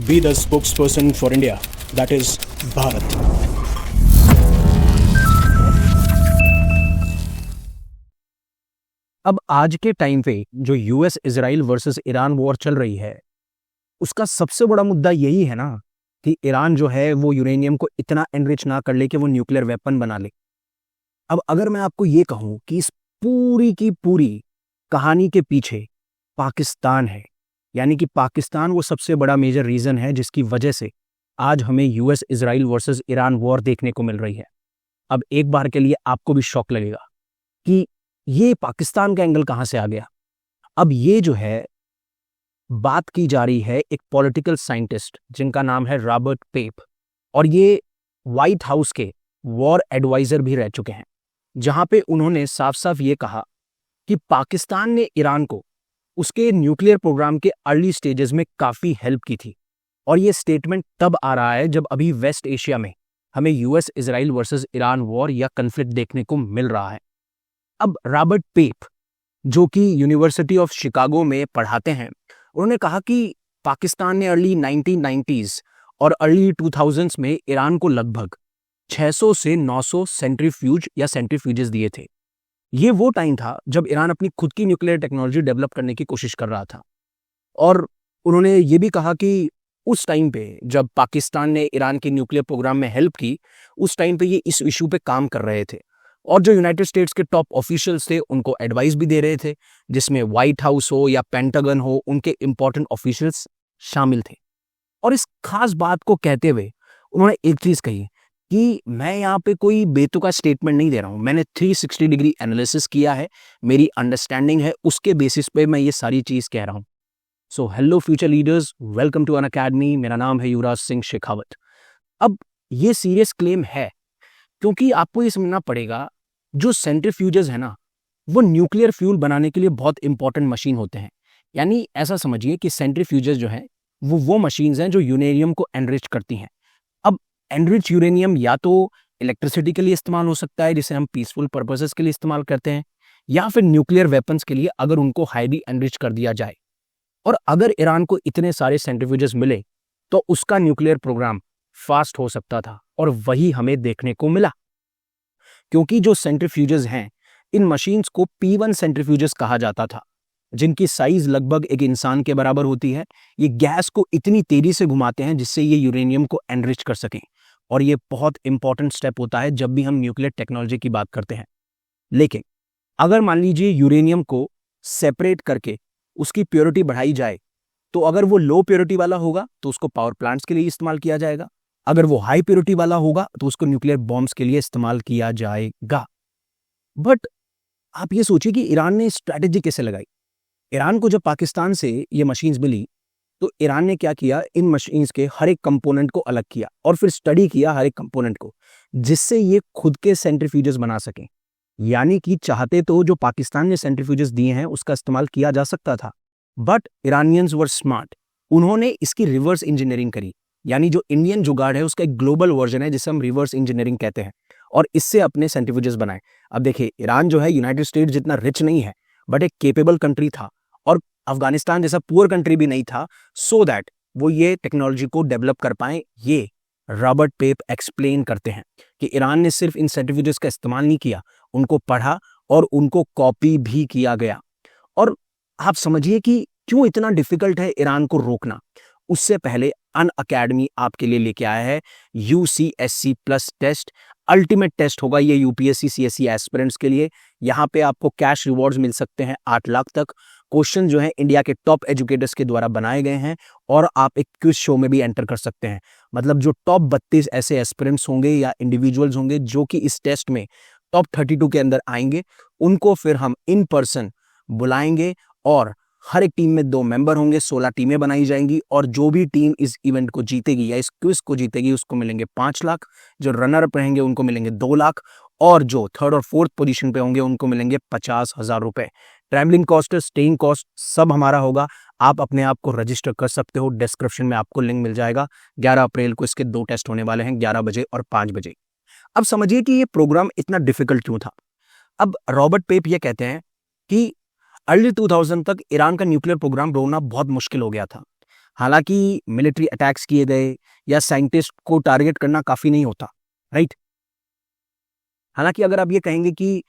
be the spokesperson for India, that is Bharat. अब आज के टाइम पे जो US Israel versus Iran war चल रही है, उसका सबसे बड़ा मुद्दा यही है ना कि ईरान जो है वो यूरेनियम को इतना एनरिच ना कर ले कि वो न्यूक्लियर वेपन बना ले। अब अगर मैं आपको ये कहूं कि इस पूरी की पूरी कहानी के पीछे पाकिस्तान है, यानी कि पाकिस्तान वो सबसे बड़ा मेजर रीजन है जिसकी वजह से आज हमें US Israel versus Iran war देखने को मिल रही है। अब एक बार के लिए आपको भी शॉक लगेगा कि ये पाकिस्तान का एंगल कहां से आ गया। अब ये जो है बात की जा रही है एक पॉलिटिकल साइंटिस्ट जिनका नाम है रॉबर्ट पेप, और ये व्हाइट हाउस के वॉर एडवाइजर भी रह चुके हैं, जहां पे उन्होंने साफ साफ ये कहा कि पाकिस्तान ने ईरान को उसके न्यूक्लियर प्रोग्राम के अर्ली स्टेजेस में काफी हेल्प की थी। और ये स्टेटमेंट तब आ रहा है जब अभी वेस्ट एशिया में हमें US Israel versus Iran war या कन्फ्लिक्ट देखने को मिल रहा है। अब रॉबर्ट पेप जो कि यूनिवर्सिटी ऑफ शिकागो में पढ़ाते हैं, उन्होंने कहा कि पाकिस्तान ने अर्ली 1990s और अर्ली 2000s में ईरान को लगभग 600 से 900 सेंट्रीफ्यूज या सेंट्रीफ्यूजेस दिए थे। ये वो टाइम था जब ईरान अपनी खुद की न्यूक्लियर टेक्नोलॉजी डेवलप करने की कोशिश कर रहा था। और उन्होंने ये भी कहा कि उस टाइम पे जब पाकिस्तान ने ईरान के न्यूक्लियर प्रोग्राम में हेल्प की, उस टाइम पे ये इस इशू पे काम कर रहे थे, और जो यूनाइटेड स्टेट्स के टॉप ऑफिशियल्स थे उनको एडवाइस भी दे रहे थे, जिसमें व्हाइट हाउस हो या पेंटागन हो, उनके इंपॉर्टेंट ऑफिशियल्स शामिल थे। और इस खास बात को कहते हुए उन्होंने एक चीज कही कि मैं यहाँ पे कोई बेतुका स्टेटमेंट नहीं दे रहा हूं, मैंने 360 डिग्री एनालिसिस किया है, मेरी अंडरस्टैंडिंग है, उसके बेसिस पे मैं ये सारी चीज कह रहा हूं। So hello future leaders, welcome to Unacademy. मेरा नाम है युवराज सिंह शेखावत। अब ये सीरियस क्लेम है क्योंकि आपको ये समझना पड़ेगा, जो सेंट्रीफ्यूजेस है ना, वो न्यूक्लियर फ्यूल बनाने के लिए बहुत इंपॉर्टेंट मशीन होते हैं। यानी ऐसा समझिए कि सेंट्रीफ्यूजेस जो है वो मशीन्स हैं जो यूरेनियम को एनरिच करती हैं। अब एनरिच यूरेनियम या तो इलेक्ट्रिसिटी के लिए इस्तेमाल हो सकता है, जिसे हम पीसफुल पर्पसेस के लिए इस्तेमाल करते हैं, या फिर न्यूक्लियर वेपन्स के लिए अगर उनको हाईली एनरिच कर दिया जाए। और अगर ईरान को इतने सारे सेंट्रीफ्यूजेस मिले तो उसका न्यूक्लियर प्रोग्राम फास्ट हो सकता था, और वही हमें देखने को मिला। क्योंकि जो सेंट्रीफ्यूजेस हैं, इन मशीन्स को P1 सेंट्रीफ्यूजेस कहा जाता था, जिनकी साइज लगभग एक इंसान के बराबर होती है। ये गैस को इतनी तेजी से घुमाते हैं जिससे ये यूरेनियम को एनरिच कर सकें, और ये बहुत इंपॉर्टेंट स्टेप होता है जब भी हम न्यूक्लियर टेक्नोलॉजी की बात करते हैं। लेकिन अगर मान लीजिए यूरेनियम को सेपरेट करके उसकी प्योरिटी बढ़ाई जाए, तो अगर वो लो प्योरिटी वाला होगा तो उसको पावर प्लांट्स के लिए इस्तेमाल किया जाएगा, अगर वो हाई प्योरिटी वाला होगा तो उसको न्यूक्लियर बॉम्ब्स के लिए इस्तेमाल किया जाएगा। बट आप ये सोचिए कि ईरान ने स्ट्रैटेजी कैसे लगाई। ईरान को जब पाकिस्तान से ये मशीन्स मिली तो ईरान ने क्या किया, इन मशीन्स के हर एक कंपोनेंट को अलग किया और फिर स्टडी किया हर एक कंपोनेंट को, जिससे ये खुद के सेंट्रीफ्यूजेस बना सकें। यानी कि चाहते तो जो पाकिस्तान ने सेंट्रीफ्यूजेस दिए हैं उसका इस्तेमाल किया जा सकता था, बट ईरानियंस वर स्मार्ट, उन्होंने इसकी रिवर्स इंजीनियरिंग करी। यानी जो इंडियन जुगाड़ है उसका एक ग्लोबल वर्जन है जिसे हम रिवर्स इंजीनियरिंग कहते हैं, और इससे अपने सेंट्रीफ्यूजेस बनाए। अब देखिए, ईरान जो है यूनाइटेड स्टेट्स जितना रिच नहीं है, बट एक केपेबल कंट्री था, और अफगानिस्तान जैसा पुअर कंट्री भी नहीं था, सो दैट वो ये टेक्नोलॉजी को डेवलप कर पाए। ये रॉबर्ट पेप एक्सप्लेन करते हैं कि ईरान ने सिर्फ इन सेंट्रीफ्यूजेस का इस्तेमाल नहीं किया, उनको पढ़ा और उनको कॉपी भी किया गया। और आप समझिए कि क्यों इतना डिफिकल्ट है ईरान को रोकना। उससे पहले अनअकैडमी आपके लिए लेके आया है UCSC plus test. Ultimate test होगा ये यूपीएससी CSE एस्पिरेंट्स के लिए। यहाँ पे आपको कैश रिवॉर्ड्स मिल सकते हैं 8 लाख तक। क्वेश्चन जो है इंडिया के टॉप एजुकेटर्स के द्वारा बनाए गए हैं, और आप एक क्विज शो में भी एंटर कर सकते हैं। मतलब जो टॉप 32 ऐसे एस्पिरेंट्स होंगे या इंडिविजुअल्स होंगे जो कि इस टेस्ट में टॉप 32 के अंदर आएंगे, उनको फिर हम इन पर्सन बुलाएंगे, और हर एक टीम में 2 मेंबर होंगे, 16 टीमें बनाई जाएंगी, और जो भी टीम इस इवेंट को जीतेगी या इस क्विज को जीतेगी उसको मिलेंगे 5 लाख, जो रनर अप रहेंगे उनको मिलेंगे 2 लाख, और जो थर्ड और फोर्थ पोजीशन पे होंगे उनको मिलेंगे 50,000 रुपए। ट्रैवलिंग कॉस्ट, स्टेइंग कॉस्ट सब हमारा होगा। आप अपने आप को रजिस्टर कर सकते हो, डिस्क्रिप्शन में आपको लिंक मिल जाएगा। 11 अप्रैल को इसके 2 टेस्ट होने वाले हैं, 11 बजे और 5 बजे। अब समझिए कि ये प्रोग्राम इतना डिफिकल्ट क्यों था। अब रॉबर्ट पेप ये कहते हैं कि अर्ली 2000 तक ईरान का न्यूक्लियर प्रोग्राम रोकना बहुत मुश्किल हो गया था। हालांकि मिलिट्री अटैक्स किए गए या साइंटिस्ट को टारगेट करना काफी नहीं होता, राइट। हालांकि अगर आप ये कहेंगे कि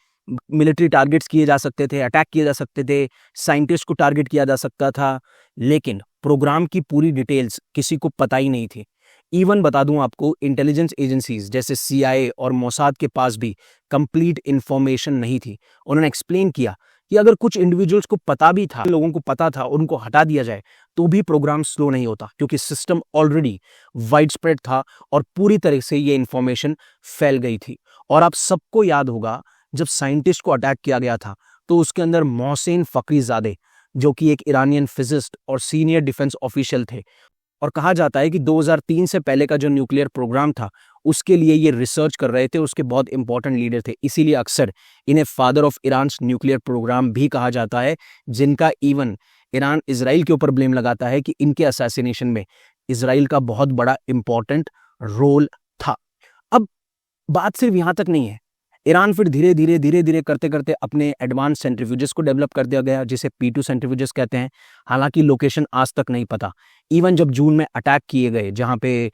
मिलिट्री टारगेट्स किए जा सकते थे, अटैक किए जा सकते थे, साइंटिस्ट को टारगेट किया जा सकता था, लेकिन प्रोग्राम की पूरी डिटेल्स किसी को पता ही नहीं थी। इवन बता दूं आपको, इंटेलिजेंस एजेंसीज जैसे सीआईए और मोसाद के पास भी कंप्लीट इंफॉर्मेशन नहीं थी। उन्होंने एक्सप्लेन किया कि अगर कुछ इंडिविजुअल्स को पता भी था, लोगों को पता था, और उनको हटा दिया जाए तो भी प्रोग्राम स्लो नहीं होता, क्योंकि सिस्टम ऑलरेडी वाइड स्प्रेड था और पूरी तरह से ये इंफॉर्मेशन फैल गई थी। और आप सबको याद होगा, जब साइंटिस्ट को अटैक किया गया था तो उसके अंदर मोहसिन फखरीजादे, जो कि एक ईरानियन फिजिस्ट और सीनियर डिफेंस ऑफिशियल थे, और कहा जाता है कि 2003 से पहले का जो न्यूक्लियर प्रोग्राम था उसके लिए ये रिसर्च कर रहे थे, उसके बहुत इंपॉर्टेंट लीडर थे। इसीलिए अक्सर इन्हें father of Iran nuclear programme भी कहा जाता है, जिनका इवन ईरान इजराइल के ऊपर ब्लेम लगाता है कि इनके असैसिनेशन में इजराइल का बहुत बड़ा इंपॉर्टेंट रोल था। अब बात सिर्फ यहां तक नहीं है। ईरान फिर धीरे धीरे करते करते अपने एडवांस सेंट्रीफ्यूजेस को डेवलप कर दिया गया, जिसे P2 सेंट्रीफ्यूजेस कहते हैं। हालांकि लोकेशन आज तक नहीं पता। इवन जब जून में अटैक किए गए, जहां पे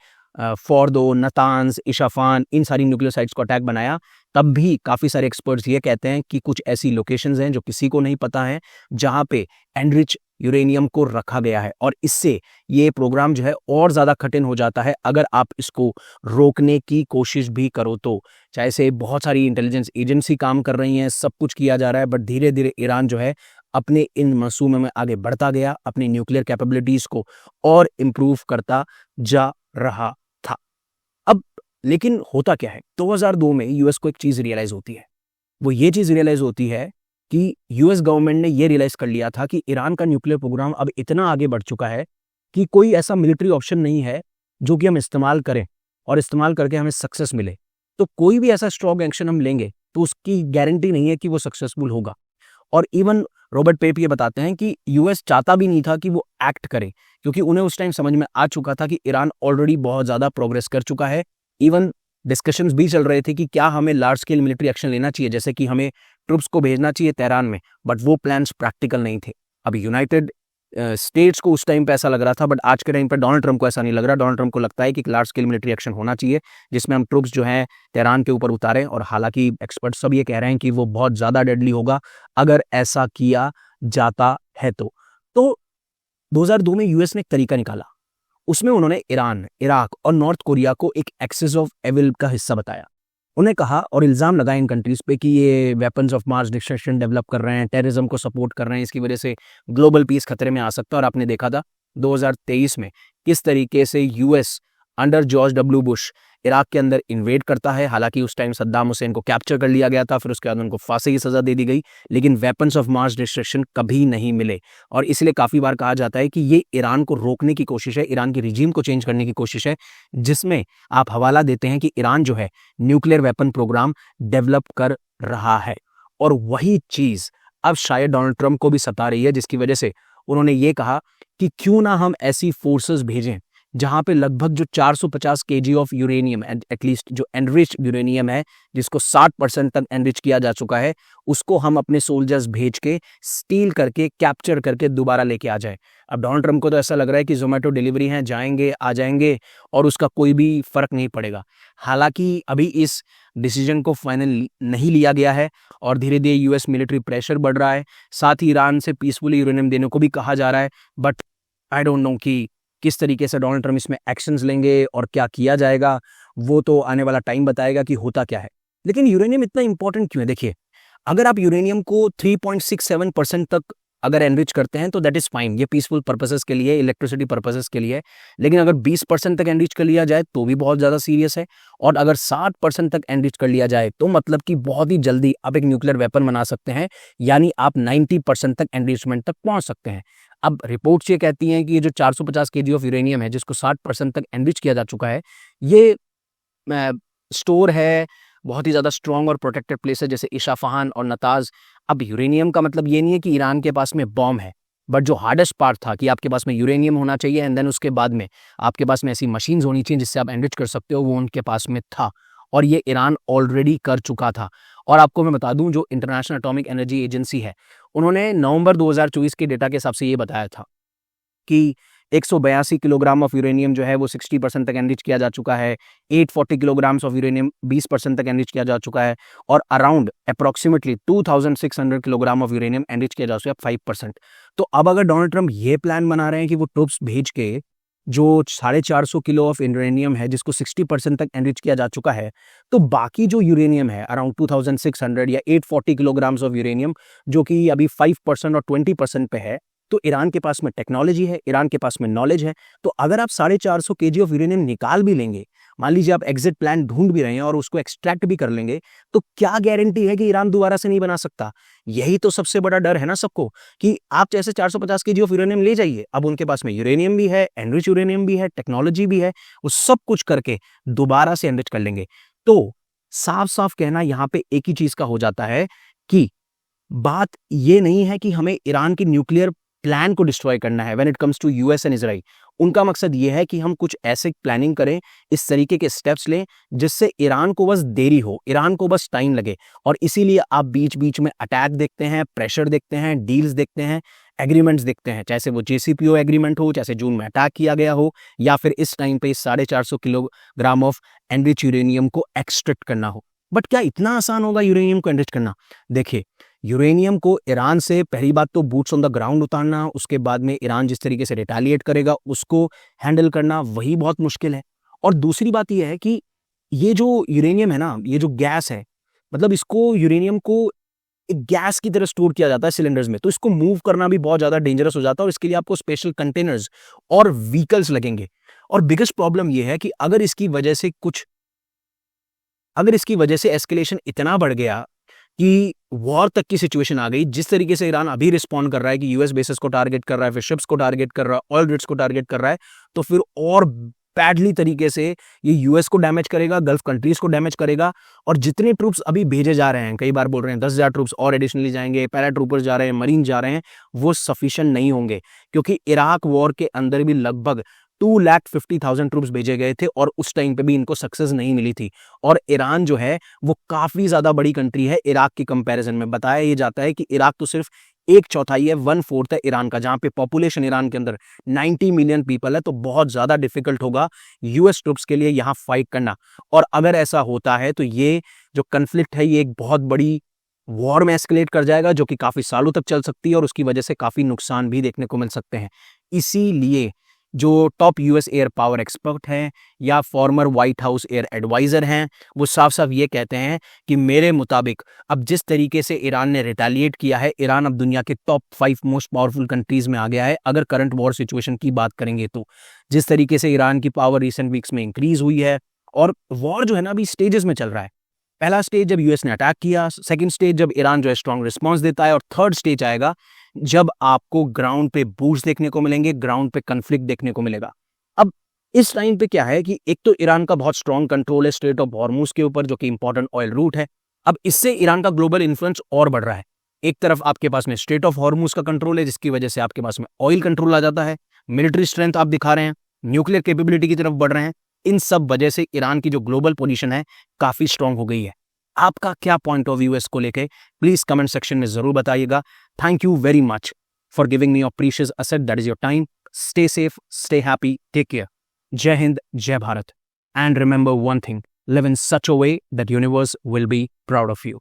फोर्दो, नतांज, इशाफान, इन सारी न्यूक्लियर साइट्स को अटैक बनाया, तब भी काफी सारे एक्सपर्ट्स ये कहते हैं कि कुछ ऐसी लोकेशंस हैं जो किसी को नहीं पता है, जहां पे एनरिच यूरेनियम को रखा गया है। और इससे ये प्रोग्राम जो है और ज्यादा कठिन हो जाता है अगर आप इसको रोकने की कोशिश भी करो तो। चाहे से बहुत सारी इंटेलिजेंस एजेंसी काम कर रही हैं, सब कुछ किया जा रहा है, बट धीरे धीरे ईरान जो है अपने इन मंसूबों में आगे बढ़ता गया, अपनी न्यूक्लियर कैपेबिलिटीज को और इम्प्रूव करता जा रहा था। अब लेकिन होता क्या है, 2002 में यूएस को एक चीज रियलाइज होती है। वो ये चीज रियलाइज होती है कि यूएस गवर्नमेंट ने ये रियलाइज कर लिया था कि ईरान का न्यूक्लियर प्रोग्राम अब इतना आगे बढ़ चुका है कि कोई ऐसा मिलिट्री ऑप्शन नहीं है जो कि हम इस्तेमाल करें और इस्तेमाल करके हमें सक्सेस मिले। तो कोई भी ऐसा स्ट्रॉन्ग एक्शन हम लेंगे तो उसकी गारंटी नहीं है कि वो सक्सेसफुल होगा। और इवन रॉबर्ट पेप ये बताते हैं कि यूएस चाहता भी नहीं था कि वो एक्ट करे, क्योंकि उन्हें उस टाइम समझ में आ चुका था कि ईरान ऑलरेडी बहुत ज्यादा प्रोग्रेस कर चुका है। इवन डिस्कशंस भी चल रहे थे कि क्या हमें लार्ज स्केल मिलिट्री एक्शन लेना चाहिए, जैसे कि हमें ट्रुप्स को भेजना चाहिए तेहरान में, बट वो प्लान्स प्रैक्टिकल नहीं थे। अब यूनाइटेड स्टेट्स को उस टाइम पे ऐसा लग रहा था, बट आज के टाइम पे डोनाल्ड ट्रंप को ऐसा नहीं लग रहा। डोनाल्ड ट्रंप को लगता है कि लार्ज स्केल मिलिट्री एक्शन होना चाहिए, जिसमें हम ट्रुप्स जो हैं तेहरान के ऊपर उतारें। और हालांकि एक्सपर्ट सब ये कह रहे हैं कि वो बहुत ज्यादा डेडली होगा अगर ऐसा किया जाता है तो 2002 में यूएस ने एक तरीका निकाला। उसमें उन्होंने ईरान, इराक और नॉर्थ कोरिया को एक एक्सिस ऑफ एविल का हिस्सा बताया। उन्हें कहा और इल्जाम लगाए इन कंट्रीज पे कि ये weapons of mass destruction develop कर रहे हैं, टेररिज्म को सपोर्ट कर रहे हैं, इसकी वजह से ग्लोबल पीस खतरे में आ सकता है। और आपने देखा था 2023 में किस तरीके से US under George W Bush Iraq के अंदर इन्वेड करता है। हालांकि उस टाइम सद्दाम हुसैन को कैप्चर कर लिया गया था, फिर उसके बाद उनको फांसी की सजा दे दी गई, लेकिन वेपन्स ऑफ मास डिस्ट्रक्शन कभी नहीं मिले। और इसलिए काफी बार कहा जाता है कि ये ईरान को रोकने की कोशिश है, ईरान की रिजीम को चेंज करने की कोशिश है, जिसमें आप हवाला देते हैं कि ईरान जो है न्यूक्लियर वेपन प्रोग्राम डेवलप कर रहा है। और वही चीज अब शायद डोनाल्ड ट्रंप को भी सता रही है, जिसकी वजह से उन्होंने ये कहा कि क्यों ना हम ऐसी फोर्सेस भेजें जहां पे लगभग जो 450 केजी ऑफ यूरेनियम, एटलीस्ट जो एनरिच यूरेनियम है, जिसको 60% तक एनरिच किया जा चुका है, उसको हम अपने सोल्जर्स भेज के स्टील करके, कैप्चर करके दोबारा लेके आ जाए। अब डोनाल्ड ट्रंप को तो ऐसा लग रहा है कि जोमेटो डिलीवरी है, जाएंगे आ जाएंगे और उसका कोई भी फर्क नहीं पड़ेगा। हालांकि अभी इस डिसीजन को फाइनल नहीं लिया गया है और धीरे धीरे यूएस मिलिट्री प्रेशर बढ़ रहा है। साथ ही ईरान से पीसफुली यूरेनियम देने को भी कहा जा रहा है, बट आई डोंट नो कि किस तरीके से डोनाल्ड ट्रंप इसमें एक्शंस लेंगे और क्या किया जाएगा, वो तो आने वाला टाइम बताएगा कि होता क्या है। लेकिन यूरेनियम इतना इंपॉर्टेंट क्यों है? देखिए, अगर आप यूरेनियम को 3.67% तक अगर एनरिच करते हैं तो दैट इज फाइन, ये पीसफुल पर्पसेस के लिए, इलेक्ट्रिसिटी पर्पसेस के लिए। लेकिन अगर 20% तक एनरिच कर लिया जाए तो भी बहुत ज्यादा सीरियस है, और अगर 60% तक एनरिच कर लिया जाए तो मतलब कि बहुत ही जल्दी आप एक न्यूक्लियर वेपन बना सकते हैं, यानी आप 90% तक एनरिचमेंट तक पहुंच सकते हैं। अब रिपोर्ट्स ये कहती हैं कि ये जो 450 केजी ऑफ यूरेनियम है, जिसको 60% तक एनरिच किया जा चुका है, ये स्टोर है बहुत ही ज्यादा स्ट्रॉन्ग और प्रोटेक्टेड प्लेस है, जैसे इशाफहान और नताज। अब यूरेनियम का मतलब ये नहीं है कि ईरान के पास में बॉम्ब है, बट जो हार्डेस्ट पार्ट था कि आपके पास में यूरेनियम होना चाहिए एंड देन उसके बाद में आपके पास में ऐसी मशीन्स होनी चाहिए जिससे आप एनरिच कर सकते हो, वो उनके पास में था और ये ईरान ऑलरेडी कर चुका था। और आपको मैं बता दूं, जो इंटरनेशनल एटॉमिक एनर्जी एजेंसी है, उन्होंने नवंबर 2024 के डेटा के हिसाब से ये बताया था कि 182 किलोग्राम ऑफ यूरेनियम जो है वो 60% तक एनरिच किया जा चुका है, 840 किलोग्राम्स ऑफ यूरेनियम 20% तक एनरिच किया जा चुका है, और around approximately 2600 kilogram of uranium enrich किया जा चुका है 5%। तो अब अगर डोनाल्ड ट्रंप ये प्लान बना रहे हैं कि वो ट्रूप्स भेज के जो 450 किलो ऑफ यूरेनियम है जिसको 60% तक एनरिच किया जा चुका है, तो बाकी जो यूरेनियम है अराउंड 2600 या 840 किलोग्राम्स ऑफ यूरेनियम जो कि अभी 5% और 20% पे है, तो ईरान के पास में टेक्नोलॉजी है, ईरान के पास में नॉलेज है। तो अगर आप 450 केजी ऑफ यूरेनियम निकाल भी लेंगे, मान लीजिए आप एग्जिट प्लान ढूंढ भी रहे हैं और उसको एक्सट्रैक्ट भी कर लेंगे, तो क्या गारंटी है कि ईरान दोबारा से नहीं बना सकता? यही तो सबसे बड़ा डर है ना सबको, कि आप जैसे 450 केजी ऑफ यूरेनियम ले जाइए, अब उनके पास में यूरेनियम भी है, एनरिच यूरेनियम भी है, टेक्नोलॉजी भी है, वो सब कुछ करके दोबारा से एनरिच कर लेंगे। तो साफ साफ कहना यहां पे एक ही चीज का हो जाता है कि बात ये नहीं है कि हमें ईरान की न्यूक्लियर प्लान को डिस्ट्रॉय करना है when it comes to US and Israel. उनका मकसद ये है कि हम कुछ ऐसे प्लानिंग करें, इस तरीके के स्टेप्स लें जिससे ईरान को बस देरी हो, ईरान को बस टाइम लगे। और इसीलिए आप बीच बीच में अटैक देखते हैं, प्रेशर देखते हैं, डील्स देखते हैं, एग्रीमेंट्स देखते हैं, चाहे वो JCPOA एग्रीमेंट हो, चाहे जून में अटैक किया गया हो, या फिर इस टाइम पे 450 किलोग्राम ऑफ एनरिच यूरेनियम को एक्सट्रैक्ट करना हो। बट क्या इतना आसान होगा यूरेनियम को एनरिच करना? देखिए, यूरेनियम को ईरान से पहली बात तो बूट्स ऑन द ग्राउंड उतारना, उसके बाद में ईरान जिस तरीके से रिटेलिएट करेगा उसको हैंडल करना, वही बहुत मुश्किल है। और दूसरी बात यह है कि ये जो यूरेनियम है ना, ये जो गैस है, मतलब इसको यूरेनियम को एक गैस की तरह स्टोर किया जाता है सिलेंडर्स में, तो इसको मूव करना भी बहुत ज्यादा डेंजरस हो जाता है और इसके लिए आपको स्पेशल कंटेनर्स और व्हीकल्स लगेंगे। और बिगेस्ट प्रॉब्लम यह है कि अगर इसकी वजह से एस्केलेशन इतना बढ़ गया कि वॉर तक की सिचुएशन आ गई, जिस तरीके से ईरान अभी रिस्पॉन्ड कर रहा है कि यूएस बेसेस को टारगेट कर रहा है, फिर शिप्स को टारगेट कर रहा है, ऑयल ग्रिड्स को टारगेट कर रहा है, तो फिर और बैडली तरीके से ये यूएस को डैमेज करेगा, गल्फ कंट्रीज को डैमेज करेगा। और जितने ट्रूप्स अभी भेजे जा रहे हैं, कई बार बोल रहे हैं 10,000 ट्रूप्स और एडिशनली जाएंगे, पैरा ट्रूपर्स जा रहे हैं, मरीन जा रहे हैं, वो सफिशिएंट नहीं होंगे, क्योंकि इराक वॉर के अंदर भी लगभग 2,50,000 ट्रूप्स भेजे गए थे और उस टाइम पे भी इनको सक्सेस नहीं मिली थी। और ईरान जो है वो काफी ज्यादा बड़ी कंट्री है इराक की कंपैरिजन में। बताया ये जाता है कि इराक तो सिर्फ 1/4 है, 1/4 है ईरान का, जहां पे पॉपुलेशन ईरान के अंदर 90 मिलियन पीपल है। तो बहुत ज्यादा डिफिकल्ट होगा यूएस ट्रूप्स के लिए यहां फाइट करना। और अगर ऐसा होता है तो ये जो कन्फ्लिक्ट है ये एक बहुत बड़ी वॉर में एस्केलेट कर जाएगा, जो कि काफी सालों तक चल सकती है और उसकी वजह से काफी नुकसान भी देखने को मिल सकते हैं। इसीलिए जो top US air power expert हैं या former White House air adviser हैं, वो साफ साफ ये कहते हैं कि मेरे मुताबिक अब जिस तरीके से ईरान ने रिटेलिएट किया है, ईरान अब दुनिया के टॉप 5 मोस्ट पावरफुल कंट्रीज में आ गया है। अगर करंट वॉर सिचुएशन की बात करेंगे तो जिस तरीके से ईरान की पावर रिसेंट वीक्स में इंक्रीज हुई है, और वॉर जो है ना अभी स्टेजेस में चल रहा है। पहला स्टेज जब यूएस ने अटैक किया, सेकंड स्टेज जब ईरान जो है स्ट्रॉन्ग रिस्पॉन्स देता है, और थर्ड स्टेज आएगा जब आपको ग्राउंड पे बूट्स देखने को मिलेंगे, ग्राउंड पे कन्फ्लिक्ट देखने को मिलेगा। अब इस टाइम पे क्या है कि एक तो ईरान का बहुत स्ट्रॉन्ग कंट्रोल है स्ट्रेट ऑफ हॉर्मुज के ऊपर, जो कि इंपॉर्टेंट ऑयल रूट है। अब इससे ईरान का ग्लोबल इन्फ्लुएंस और बढ़ रहा है। एक तरफ आपके पास में स्ट्रेट ऑफ हॉर्मुज का कंट्रोल है, जिसकी वजह से आपके पास में ऑयल कंट्रोल आ जाता है, मिलिट्री स्ट्रेंथ आप दिखा रहे हैं, न्यूक्लियर कैपेबिलिटी की तरफ बढ़ रहे हैं। इन सब वजह से ईरान की जो ग्लोबल पोजीशन है काफी स्ट्रांग हो गई है। आपका क्या पॉइंट ऑफ व्यू है इसको लेके, प्लीज कमेंट सेक्शन में जरूर बताइएगा। Thank you very much for giving me your precious asset, that is your time. Stay safe, stay happy, take care. Jai Hind, Jai Bharat. And remember one thing, live in such a way that universe will be proud of you.